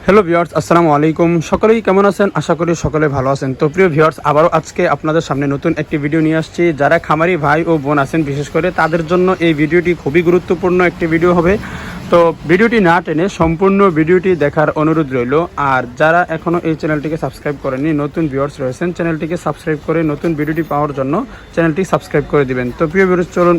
Hello viewers, আসসালামু আলাইকুম। সকলেই কেমন আছেন? আশা করি সকলে ভালো আছেন। তো প্রিয় ভিউয়ার্স, আবারও আজকে আপনাদের সামনে নতুন একটি ভিডিও নিয়ে আসছি। যারা খামারি ভাই ও বোন আছেন, বিশেষ করে তাদের জন্য এই ভিডিওটি খুবই গুরুত্বপূর্ণ একটি ভিডিও হবে। তো ভিডিওটি না টেনে সম্পূর্ণ ভিডিওটি দেখার অনুরোধ রইল। আর যারা এখনও এই চ্যানেলটিকে সাবস্ক্রাইব করেনি, নতুন ভিউয়ার্স রয়েছেন, চ্যানেলটিকে সাবস্ক্রাইব করে নতুন ভিডিওটি পাওয়ার জন্য চ্যানেলটি সাবস্ক্রাইব করে দিবেন। তো প্রিয় ভিউয়ার্স, চলুন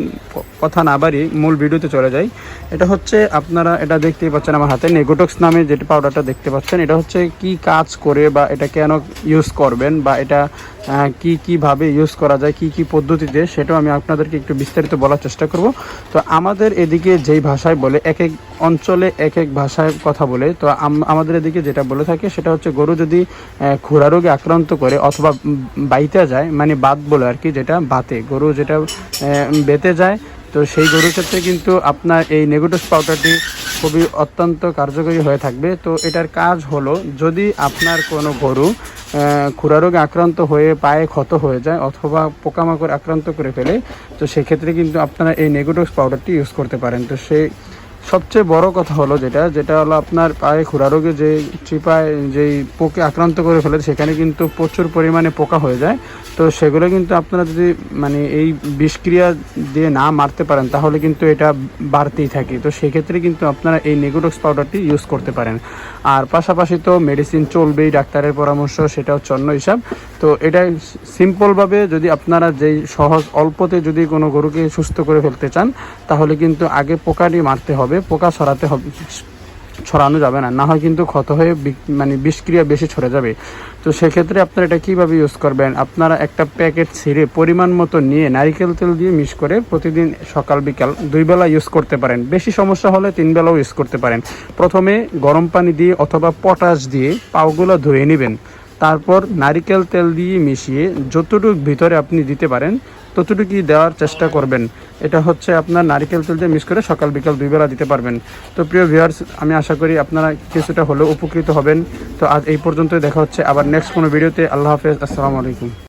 কথা না বাড়ি মূল ভিডিওতে চলে যাই। এটা হচ্ছে, আপনারা এটা দেখতেই পাচ্ছেন আমার হাতে, নেগোটক্স নামে যেটি পাউডারটা দেখতে পাচ্ছেন। এটা হচ্ছে কি কাজ করে বা এটা কেন ইউজ করবেন বা এটা কিভাবে ইউজ করা যায়, কি পদ্ধতিতে, সেটাও আমি আপনাদেরকে একটু বিস্তারিত বলার চেষ্টা করব। তো আমাদের এদিকে যেই ভাষায় বলে, এক এক অঞ্চলে এক এক ভাষায় কথা বলে। তো আমাদের এদিকে যেটা বলে থাকে সেটা হচ্ছে, গরু যদি খুরা রোগে আক্রান্ত করে অথবা বাইতে যায়, মানে বাত বলে আর কি, যেটা বাতে গরু যেটা বেতে যায়, তো সেই গরুর ক্ষেত্রে কিন্তু আপনার এই নেগোটক্স পাউডারটি খুবই অত্যন্ত কার্যকরী হয়ে থাকবে। তো এটার কাজ হলো, যদি আপনার কোনো গরু খুরা রোগে আক্রান্ত হয়ে পায়ে ক্ষত হয়ে যায় অথবা পোকামাকড় আক্রান্ত করে ফেলে, তো সেক্ষেত্রে কিন্তু আপনারা এই নেগোটক্স পাউডারটি ইউজ করতে পারেন। তো সেই সবচেয়ে বড় কথা হলো যেটা হলো, আপনার পায়ে খুরা রোগে যে চিপায় যেই পোকে আক্রান্ত করে ফেলে, সেখানে কিন্তু প্রচুর পরিমাণে পোকা হয়ে যায়। তো সেগুলো কিন্তু আপনারা যদি মানে এই বিষক্রিয়া দিয়ে না মারতে পারেন, তাহলে কিন্তু এটা বাড়তেই থাকে। তো সেক্ষেত্রে কিন্তু আপনারা এই নেগোটক্স পাউডারটি ইউজ করতে পারেন। আর পাশাপাশি তো মেডিসিন চলবেই, ডাক্তারের পরামর্শ, সেটা হচ্ছে অন্য হিসাব। তো এটা সিম্পলভাবে যদি আপনারা যেই সহজ অল্পতে যদি কোনো গরুকে সুস্থ করে ফেলতে চান, তাহলে কিন্তু আগে পোকাটি মারতে হবে, পোকা ছড়ানো যাবে না, না হয় কিন্তু ক্ষত হয়ে মানে বিষক্রিয়া বেশি ছড়ে যাবে। তো সেক্ষেত্রে আপনারা এটা কীভাবে ইউজ করবেন, আপনারা একটা প্যাকেট ছিঁড়ে পরিমাণ মতো নিয়ে নারিকেল তেল দিয়ে মিক্স করে প্রতিদিন সকাল বিকাল 2 বেলা ইউজ করতে পারেন। বেশি সমস্যা হলে 3 বেলাও ইউজ করতে পারেন। প্রথমে গরম পানি দিয়ে অথবা পটাশ দিয়ে পাগুলো ধুয়ে নেবেন, তারপর নারিকেল তেল দিয়ে মিশিয়ে যতটুকু ভিতরে আপনি দিতে পারেন ততটুকুই দেওয়ার চেষ্টা করবেন। এটা হচ্ছে আপনার নারিকেল তেল দিয়ে মিক্স করে সকাল বিকাল 2 বেলা দিতে পারবেন। তো প্রিয় ভিউয়ার্স, আমি আশা করি আপনারা কিছুটা হলেও উপকৃত হবেন। তো আজ এই পর্যন্তই, দেখা হচ্ছে আবার নেক্সট কোনো ভিডিওতে। আল্লাহ হাফেজ, আসসালামু আলাইকুম।